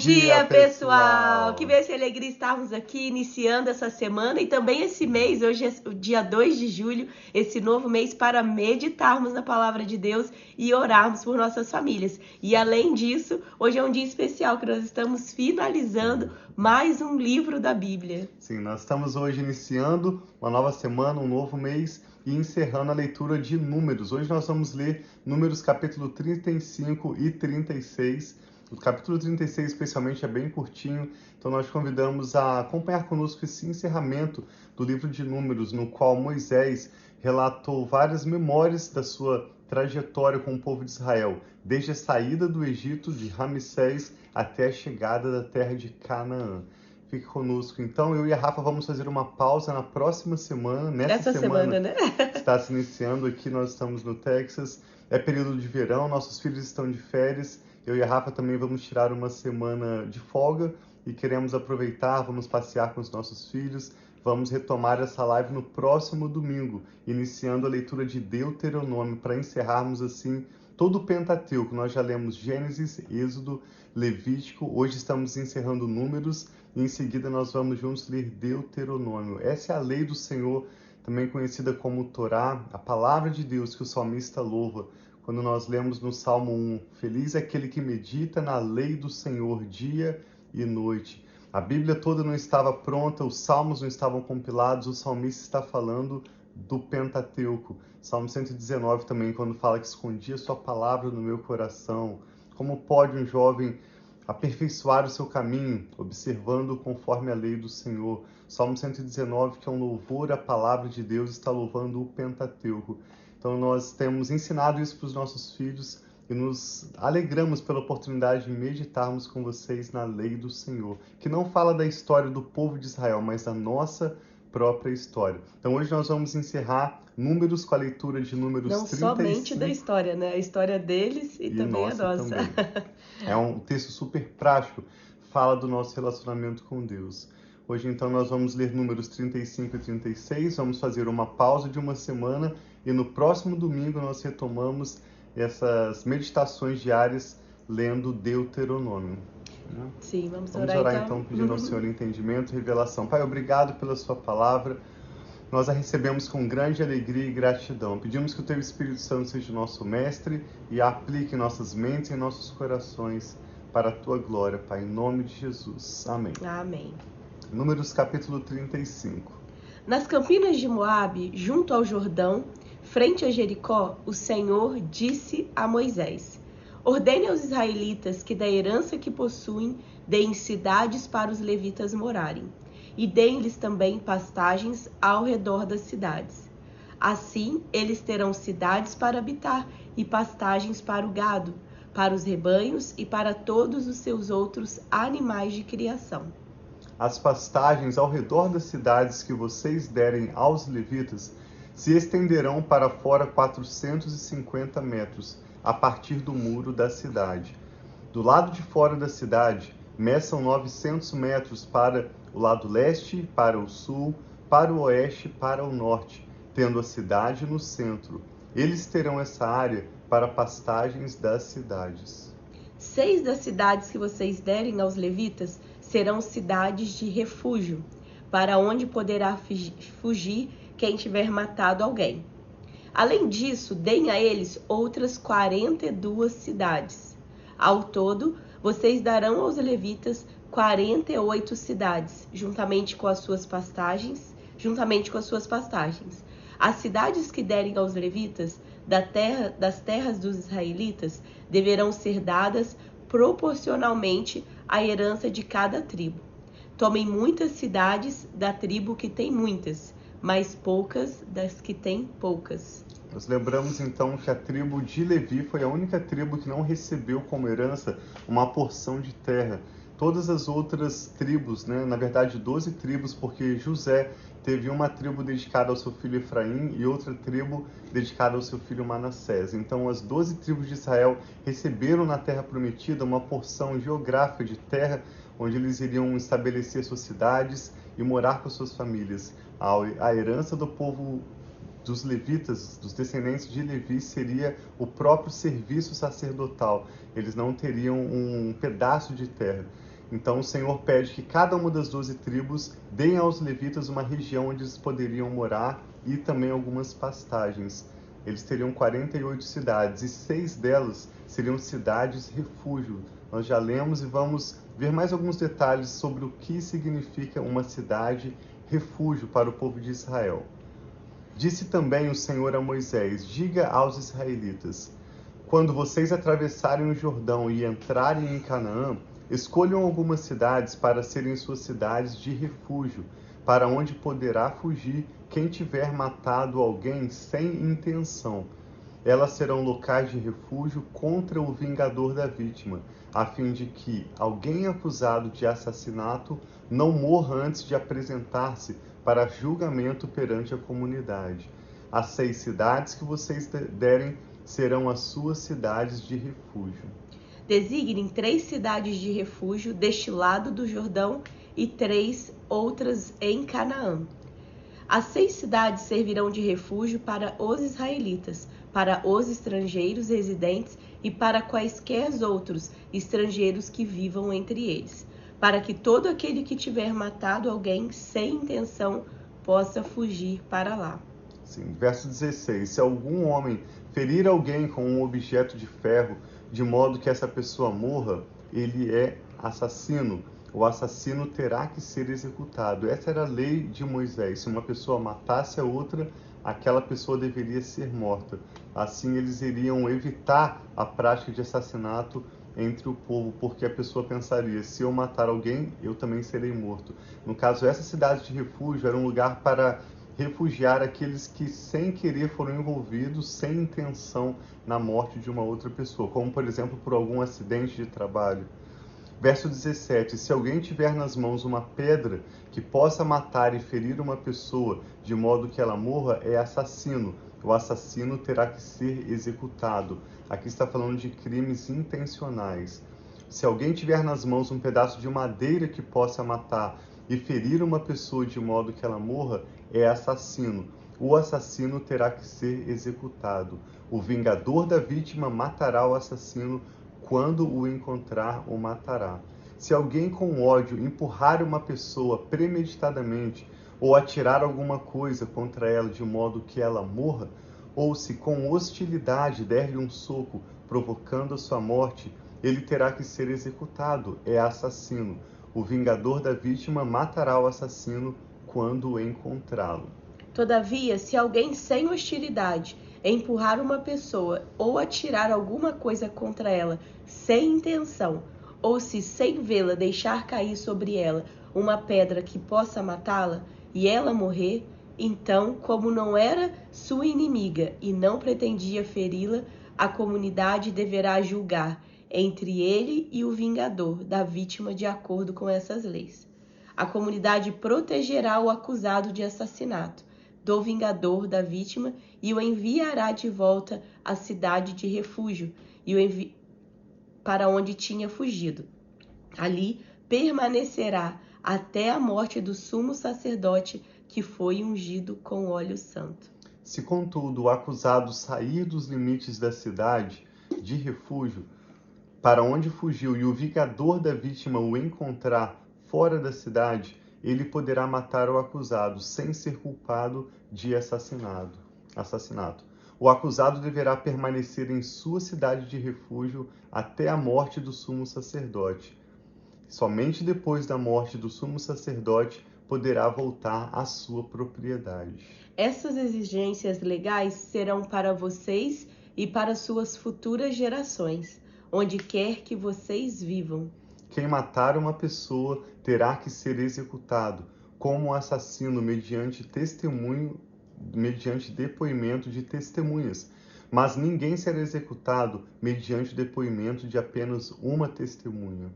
dia, pessoal! Que bênção e alegria estarmos aqui iniciando essa semana e também esse mês. Hoje é o dia 2 de julho, esse novo mês para meditarmos na palavra de Deus e orarmos por nossas famílias. E além disso, hoje é um dia especial que nós estamos finalizando mais um livro da Bíblia. Sim, nós estamos hoje iniciando uma nova semana, um novo mês e encerrando a leitura de Números. Hoje nós vamos ler Números capítulo 35 e 36. O capítulo 36 especialmente é bem curtinho, então nós convidamos a acompanhar conosco esse encerramento do livro de Números, no qual Moisés relatou várias memórias da sua trajetória com o povo de Israel, desde a saída do Egito de Ramsés até a chegada da terra de Canaã. Fique conosco. Então, eu e a Rafa vamos fazer uma pausa na próxima semana. Nessa semana, né? Está se iniciando aqui, nós estamos no Texas. É período de verão, nossos filhos estão de férias. Eu e a Rafa também vamos tirar uma semana de folga e queremos aproveitar, vamos passear com os nossos filhos. Vamos retomar essa live no próximo domingo, iniciando a leitura de Deuteronômio, para encerrarmos assim todo o Pentateuco. Nós já lemos Gênesis, Êxodo, Levítico, hoje estamos encerrando Números e em seguida nós vamos juntos ler Deuteronômio. Essa é a lei do Senhor, também conhecida como Torá, a palavra de Deus que o salmista louva. Quando nós lemos no Salmo 1, feliz é aquele que medita na lei do Senhor dia e noite. A Bíblia toda não estava pronta, os salmos não estavam compilados, o salmista está falando do Pentateuco. Salmo 119 também, quando fala que escondia sua palavra no meu coração. Como pode um jovem aperfeiçoar o seu caminho, observando conforme a lei do Senhor? Salmo 119, que é um louvor à palavra de Deus, está louvando o Pentateuco. Então nós temos ensinado isso para os nossos filhos e nos alegramos pela oportunidade de meditarmos com vocês na lei do Senhor, que não fala da história do povo de Israel, mas da nossa própria história. Então hoje nós vamos encerrar Números com a leitura de Números 35. Não somente da história, né? A história deles e também a nossa. Também. É um texto super prático, fala do nosso relacionamento com Deus. Hoje então nós vamos ler Números 35 e 36, vamos fazer uma pausa de uma semana e no próximo domingo nós retomamos essas meditações diárias lendo Deuteronômio. Sim, vamos orar então pedindo ao Senhor entendimento e revelação. Pai, obrigado pela sua palavra. Nós a recebemos com grande alegria e gratidão. Pedimos que o Teu Espírito Santo seja o nosso mestre e a aplique em nossas mentes e em nossos corações para a Tua glória, Pai, em nome de Jesus. Amém. Amém. Números capítulo 35. Nas campinas de Moabe, junto ao Jordão, frente a Jericó, o Senhor disse a Moisés: ordene aos israelitas que da herança que possuem, deem cidades para os levitas morarem, e deem-lhes também pastagens ao redor das cidades. Assim, eles terão cidades para habitar e pastagens para o gado, para os rebanhos e para todos os seus outros animais de criação. As pastagens ao redor das cidades que vocês derem aos levitas se estenderão para fora 450 metros, a partir do muro da cidade. Do lado de fora da cidade, meçam 900 metros para o lado leste, para o sul, para o oeste e para o norte, tendo a cidade no centro. Eles terão essa área para pastagens das cidades. 6 das cidades que vocês derem aos levitas serão cidades de refúgio, para onde poderá fugir quem tiver matado alguém. Além disso, deem a eles outras 42 cidades. Ao todo, vocês darão aos levitas 48 cidades, juntamente com as suas pastagens. As cidades que derem aos levitas das terras dos israelitas deverão ser dadas proporcionalmente à herança de cada tribo. Tomem muitas cidades da tribo que tem muitas, mas poucas das que tem poucas. Nós lembramos então que a tribo de Levi foi a única tribo que não recebeu como herança uma porção de terra. Todas as outras tribos, na verdade 12 tribos, porque José teve uma tribo dedicada ao seu filho Efraim e outra tribo dedicada ao seu filho Manassés. Então as 12 tribos de Israel receberam na terra prometida uma porção geográfica de terra onde eles iriam estabelecer suas cidades e morar com suas famílias. A herança do povo dos levitas, dos descendentes de Levi, seria o próprio serviço sacerdotal. Eles não teriam um pedaço de terra. Então o Senhor pede que cada uma das 12 tribos deem aos levitas uma região onde eles poderiam morar e também algumas pastagens. Eles teriam 48 cidades e 6 delas seriam cidades refúgio. Nós já lemos e vamos ver mais alguns detalhes sobre o que significa uma cidade refúgio para o povo de Israel. Disse também o Senhor a Moisés: diga aos israelitas: quando vocês atravessarem o Jordão e entrarem em Canaã, escolham algumas cidades para serem suas cidades de refúgio, para onde poderá fugir quem tiver matado alguém sem intenção. Elas serão locais de refúgio contra o vingador da vítima, a fim de que alguém acusado de assassinato não morra antes de apresentar-se para julgamento perante a comunidade. As 6 cidades que vocês derem serão as suas cidades de refúgio. Designem 3 cidades de refúgio deste lado do Jordão e 3 outras em Canaã. As 6 cidades servirão de refúgio para os israelitas, para os estrangeiros residentes e para quaisquer outros estrangeiros que vivam entre eles, para que todo aquele que tiver matado alguém sem intenção possa fugir para lá. Sim, verso 16. Se algum homem ferir alguém com um objeto de ferro, de modo que essa pessoa morra, ele é assassino. O assassino terá que ser executado. Essa era a lei de Moisés. Se uma pessoa matasse a outra, aquela pessoa deveria ser morta. Assim, eles iriam evitar a prática de assassinato entre o povo, porque a pessoa pensaria: se eu matar alguém, eu também serei morto. No caso, essa cidade de refúgio era um lugar para refugiar aqueles que sem querer foram envolvidos sem intenção na morte de uma outra pessoa, como por exemplo por algum acidente de trabalho. Verso 17. Se alguém tiver nas mãos uma pedra que possa matar e ferir uma pessoa de modo que ela morra, é assassino. O assassino terá que ser executado. Aqui está falando de crimes intencionais. Se alguém tiver nas mãos um pedaço de madeira que possa matar e ferir uma pessoa de modo que ela morra, é assassino. O assassino terá que ser executado. O vingador da vítima matará o assassino. Quando o encontrar, o matará. Se alguém com ódio empurrar uma pessoa premeditadamente ou atirar alguma coisa contra ela de modo que ela morra, ou se com hostilidade der-lhe um soco, provocando a sua morte, ele terá que ser executado. É assassino. O vingador da vítima matará o assassino quando encontrá-lo. Todavia, se alguém sem hostilidade empurrar uma pessoa ou atirar alguma coisa contra ela sem intenção, ou se sem vê-la deixar cair sobre ela uma pedra que possa matá-la e ela morrer, então, como não era sua inimiga e não pretendia feri-la, a comunidade deverá julgar entre ele e o vingador da vítima de acordo com essas leis. A comunidade protegerá o acusado de assassinato do vingador da vítima e o enviará de volta à cidade de refúgio e para onde tinha fugido. Ali permanecerá até a morte do sumo sacerdote que foi ungido com óleo santo. Se, contudo, o acusado sair dos limites da cidade de refúgio para onde fugiu e o vingador da vítima o encontrar fora da cidade, ele poderá matar o acusado sem ser culpado de assassinato. O acusado deverá permanecer em sua cidade de refúgio até a morte do sumo sacerdote. Somente depois da morte do sumo sacerdote poderá voltar à sua propriedade. Essas exigências legais serão para vocês e para suas futuras gerações, onde quer que vocês vivam. Quem matar uma pessoa terá que ser executado como um assassino mediante depoimento de testemunhas, mas ninguém será executado mediante depoimento de apenas uma testemunha.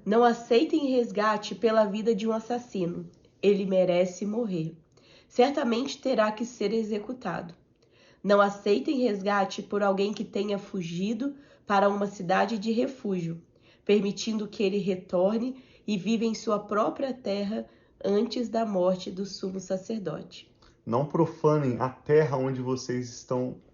Não aceitem resgate pela vida de um assassino. Ele merece morrer. Certamente terá que ser executado. Não aceitem resgate por alguém que tenha fugido para uma cidade de refúgio, permitindo que ele retorne e viva em sua própria terra antes da morte do sumo sacerdote. Não profanem a terra onde vocês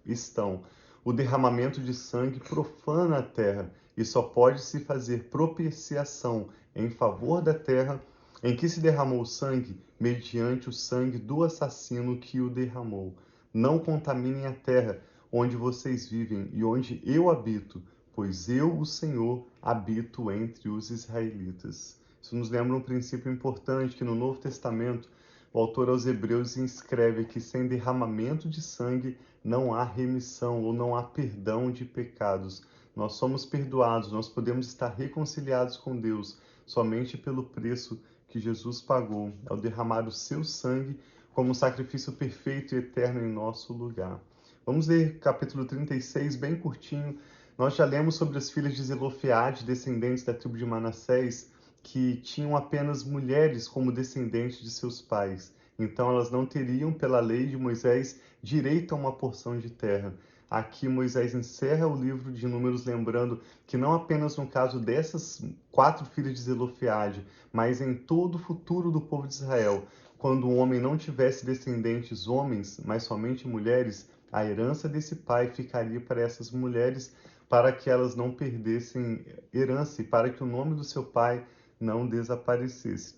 estão. O derramamento de sangue profana a terra e só pode se fazer propiciação em favor da terra em que se derramou sangue, mediante o sangue do assassino que o derramou. Não contaminem a terra onde vocês vivem e onde eu habito, pois eu, o Senhor, habito entre os israelitas. Isso nos lembra um princípio importante que no Novo Testamento o autor aos Hebreus escreve que sem derramamento de sangue não há remissão ou não há perdão de pecados. Nós somos perdoados, nós podemos estar reconciliados com Deus somente pelo preço que Jesus pagou ao derramar o seu sangue como sacrifício perfeito e eterno em nosso lugar. Vamos ler capítulo 36, bem curtinho. Nós já lemos sobre as filhas de Zelofeade, descendentes da tribo de Manassés, que tinham apenas mulheres como descendentes de seus pais. Então elas não teriam, pela lei de Moisés, direito a uma porção de terra. Aqui Moisés encerra o livro de Números lembrando que não apenas no caso dessas 4 filhas de Zelofeade, mas em todo o futuro do povo de Israel, quando o homem não tivesse descendentes homens, mas somente mulheres, a herança desse pai ficaria para essas mulheres, para que elas não perdessem herança e para que o nome do seu pai não desaparecesse.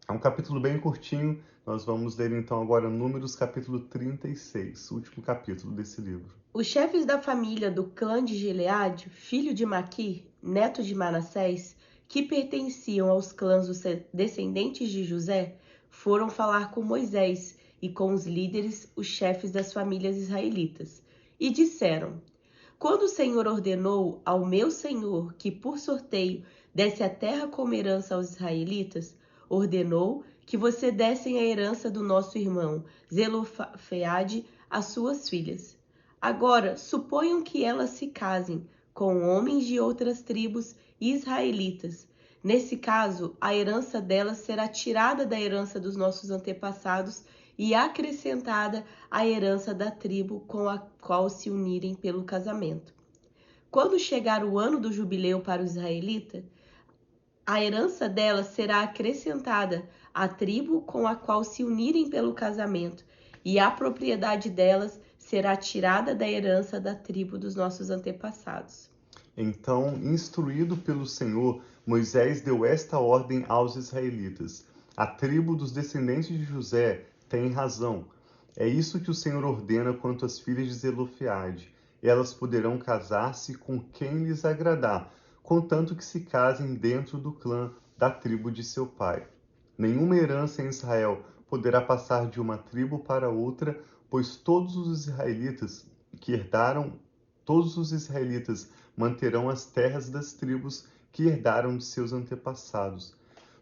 É um capítulo bem curtinho, nós vamos ler então agora Números capítulo 36, o último capítulo desse livro. Os chefes da família do clã de Gileade, filho de Maquir, neto de Manassés, que pertenciam aos clãs dos descendentes de José, foram falar com Moisés e com os líderes, os chefes das famílias israelitas, e disseram: Quando o Senhor ordenou ao meu senhor que por sorteio desse a terra como herança aos israelitas, ordenou que você dessem a herança do nosso irmão Zelofeade às suas filhas. Agora, suponham que elas se casem com homens de outras tribos israelitas. Nesse caso, a herança delas será tirada da herança dos nossos antepassados e acrescentada à herança da tribo com a qual se unirem pelo casamento. Quando chegar o ano do jubileu para o israelita, a herança delas será acrescentada à tribo com a qual se unirem pelo casamento, e a propriedade delas será tirada da herança da tribo dos nossos antepassados. Então, instruído pelo Senhor, Moisés deu esta ordem aos israelitas: a tribo dos descendentes de José tem razão. É isso que o Senhor ordena quanto às filhas de Zelofeade. Elas poderão casar-se com quem lhes agradar, contanto que se casem dentro do clã da tribo de seu pai. Nenhuma herança em Israel poderá passar de uma tribo para outra, pois todos os israelitas manterão as terras das tribos que herdaram de seus antepassados.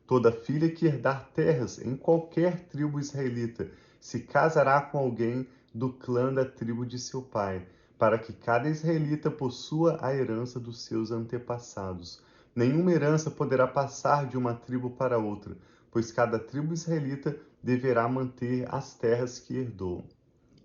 Toda filha que herdar terras em qualquer tribo israelita se casará com alguém do clã da tribo de seu pai, para que cada israelita possua a herança dos seus antepassados. Nenhuma herança poderá passar de uma tribo para outra, pois cada tribo israelita deverá manter as terras que herdou.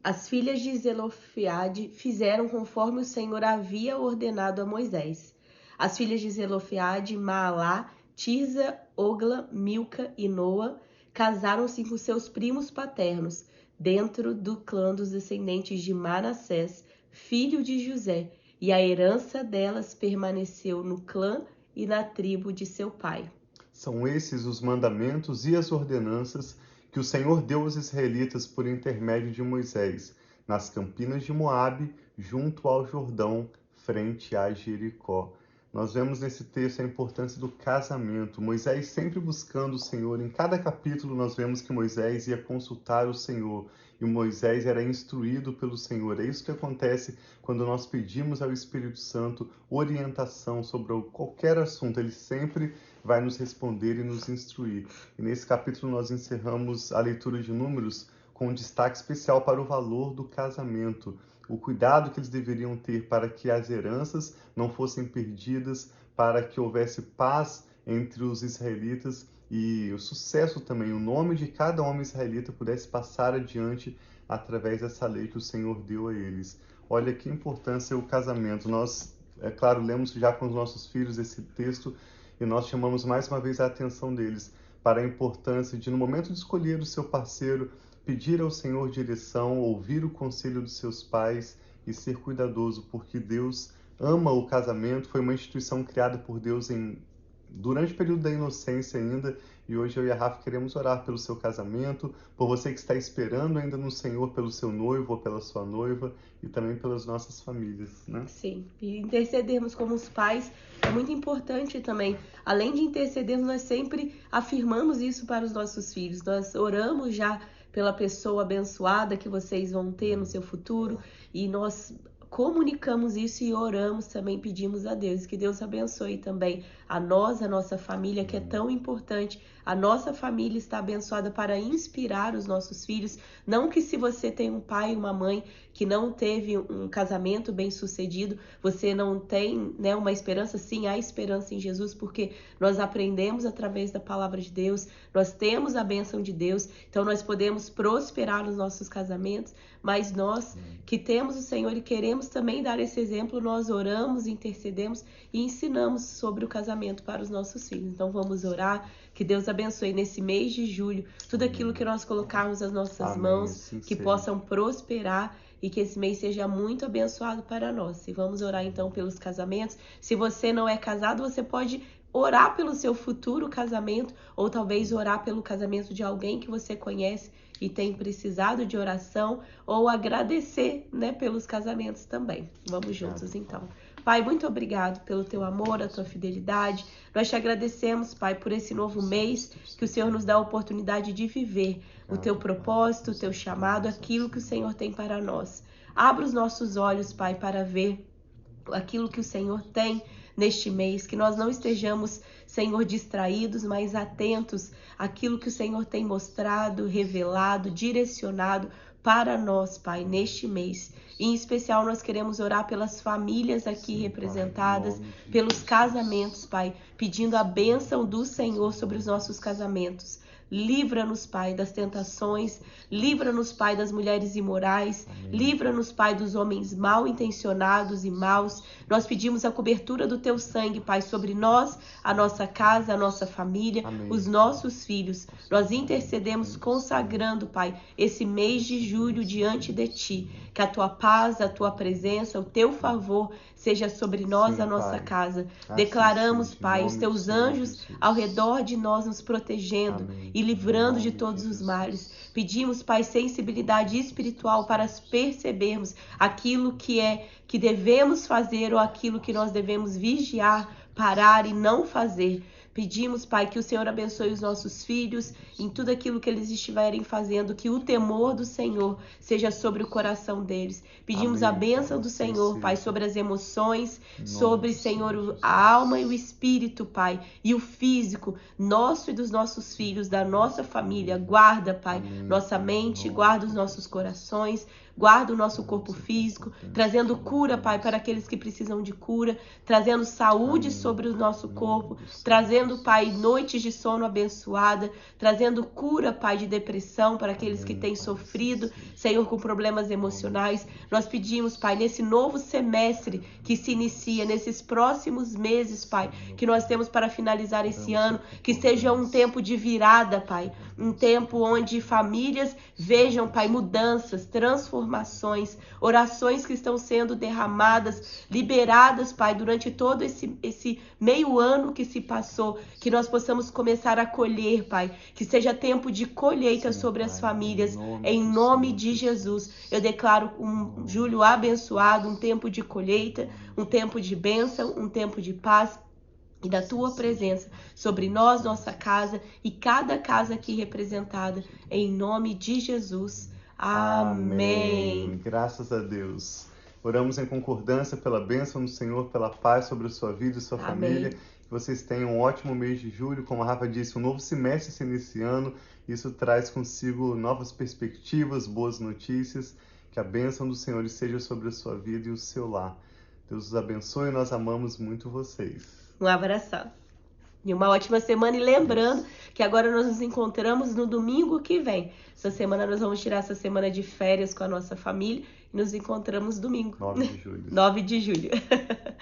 As filhas de Zelofeade fizeram conforme o Senhor havia ordenado a Moisés. As filhas de Zelofeade, Maalá, Tirza, Ogla, Milca e Noa, casaram-se com seus primos paternos, dentro do clã dos descendentes de Manassés, filho de José, e a herança delas permaneceu no clã e na tribo de seu pai. São esses os mandamentos e as ordenanças que o Senhor deu aos israelitas por intermédio de Moisés, nas campinas de Moabe, junto ao Jordão, frente a Jericó. Nós vemos nesse texto a importância do casamento. Moisés sempre buscando o Senhor. Em cada capítulo nós vemos que Moisés ia consultar o Senhor e Moisés era instruído pelo Senhor. É isso que acontece quando nós pedimos ao Espírito Santo orientação sobre qualquer assunto. Ele sempre vai nos responder e nos instruir. E nesse capítulo nós encerramos a leitura de Números com um destaque especial para o valor do casamento, o cuidado que eles deveriam ter para que as heranças não fossem perdidas, para que houvesse paz entre os israelitas e o sucesso também, o nome de cada homem israelita pudesse passar adiante através dessa lei que o Senhor deu a eles. Olha que importância o casamento. Nós, é claro, lemos já com os nossos filhos esse texto e nós chamamos mais uma vez a atenção deles para a importância de, no momento de escolher o seu parceiro, pedir ao Senhor direção, ouvir o conselho dos seus pais e ser cuidadoso, porque Deus ama o casamento, foi uma instituição criada por Deus durante o período da inocência ainda, e hoje eu e a Rafa queremos orar pelo seu casamento, por você que está esperando ainda no Senhor pelo seu noivo ou pela sua noiva, e também pelas nossas famílias, né? Sim, e intercedermos como os pais é muito importante também. Além de intercedermos, nós sempre afirmamos isso para os nossos filhos. Nós oramos já pela pessoa abençoada que vocês vão ter no seu futuro, e nós comunicamos isso e oramos também, pedimos a Deus que Deus abençoe também a nós, a nossa família, que é tão importante. A nossa família está abençoada para inspirar os nossos filhos. Não que se você tem um pai e uma mãe que não teve um casamento bem sucedido, você não tem, né, uma esperança. Sim, há esperança em Jesus, porque nós aprendemos através da palavra de Deus, nós temos a bênção de Deus, então nós podemos prosperar nos nossos casamentos, mas nós que temos o Senhor e queremos também dar esse exemplo, nós oramos, intercedemos e ensinamos sobre o casamento para os nossos filhos. Então vamos orar, que Deus abençoe nesse mês de julho tudo aquilo que nós colocarmos nas nossas mãos, que possam prosperar e que esse mês seja muito abençoado para nós. E vamos orar então pelos casamentos. Se você não é casado, você pode orar pelo seu futuro casamento, ou talvez orar pelo casamento de alguém que você conhece e tem precisado de oração, ou agradecer, né, pelos casamentos também. Vamos juntos então. Pai, muito obrigado pelo teu amor, a tua fidelidade. Nós te agradecemos, Pai, por esse novo mês que o Senhor nos dá a oportunidade de viver o teu propósito, o teu chamado, aquilo que o Senhor tem para nós. Abra os nossos olhos, Pai, para ver aquilo que o Senhor tem neste mês, que nós não estejamos, Senhor, distraídos, mas atentos àquilo que o Senhor tem mostrado, revelado, direcionado para nós, Pai, neste mês. Em especial, nós queremos orar pelas famílias aqui representadas, pelos casamentos, Pai, pedindo a bênção do Senhor sobre os nossos casamentos. Livra-nos, Pai, das tentações, livra-nos, Pai, das mulheres imorais, livra-nos, Pai, dos homens mal intencionados e maus. Nós pedimos a cobertura do teu sangue, Pai, sobre nós, a nossa casa, a nossa família, os nossos filhos. Nós intercedemos consagrando, Pai, esse mês de julho diante de ti. Que a tua paz, a tua presença, o teu favor seja sobre nós, a nossa casa. Declaramos, Pai, os teus anjos ao redor de nós nos protegendo e livrando de todos os males. Pedimos, Pai, sensibilidade espiritual para percebermos aquilo que devemos fazer ou aquilo que nós devemos vigiar, parar e não fazer. Pedimos, Pai, que o Senhor abençoe os nossos filhos em tudo aquilo que eles estiverem fazendo, que o temor do Senhor seja sobre o coração deles. Pedimos a bênção do Senhor, Pai, sobre as emoções, sobre, Senhor, a alma e o espírito, Pai, e o físico, nosso e dos nossos filhos, da nossa família. Guarda, Pai, nossa mente, guarda os nossos corações, guarda o nosso corpo físico, trazendo cura, Pai, para aqueles que precisam de cura, trazendo saúde sobre o nosso corpo, trazendo, Pai, noites de sono abençoada, trazendo cura, Pai, de depressão para aqueles que têm sofrido, Senhor, com problemas emocionais. Nós pedimos, Pai, nesse novo semestre que se inicia, nesses próximos meses, Pai, que nós temos para finalizar esse ano, que seja um tempo de virada, Pai, um tempo onde famílias vejam, Pai, mudanças, transformações, orações que estão sendo derramadas, liberadas, Pai, durante todo esse meio ano que se passou, que nós possamos começar a colher, Pai, que seja tempo de colheita sobre as famílias, em nome de Jesus. Eu declaro um julho abençoado, um tempo de colheita, um tempo de bênção, um tempo de paz e da tua presença sobre nós, nossa casa e cada casa aqui representada, em nome de Jesus. Amém. Graças a Deus. Oramos em concordância pela bênção do Senhor, pela paz sobre a sua vida e sua família. Que vocês tenham um ótimo mês de julho. Como a Rafa disse, um novo semestre se iniciando. Isso traz consigo novas perspectivas, boas notícias. Que a bênção do Senhor esteja sobre a sua vida e o seu lar. Deus os abençoe e nós amamos muito vocês. Um abração. E uma ótima semana. E lembrando que agora nós nos encontramos no domingo que vem. Essa semana nós vamos tirar essa semana de férias com a nossa família e nos encontramos domingo. 9 de julho. 9 de julho.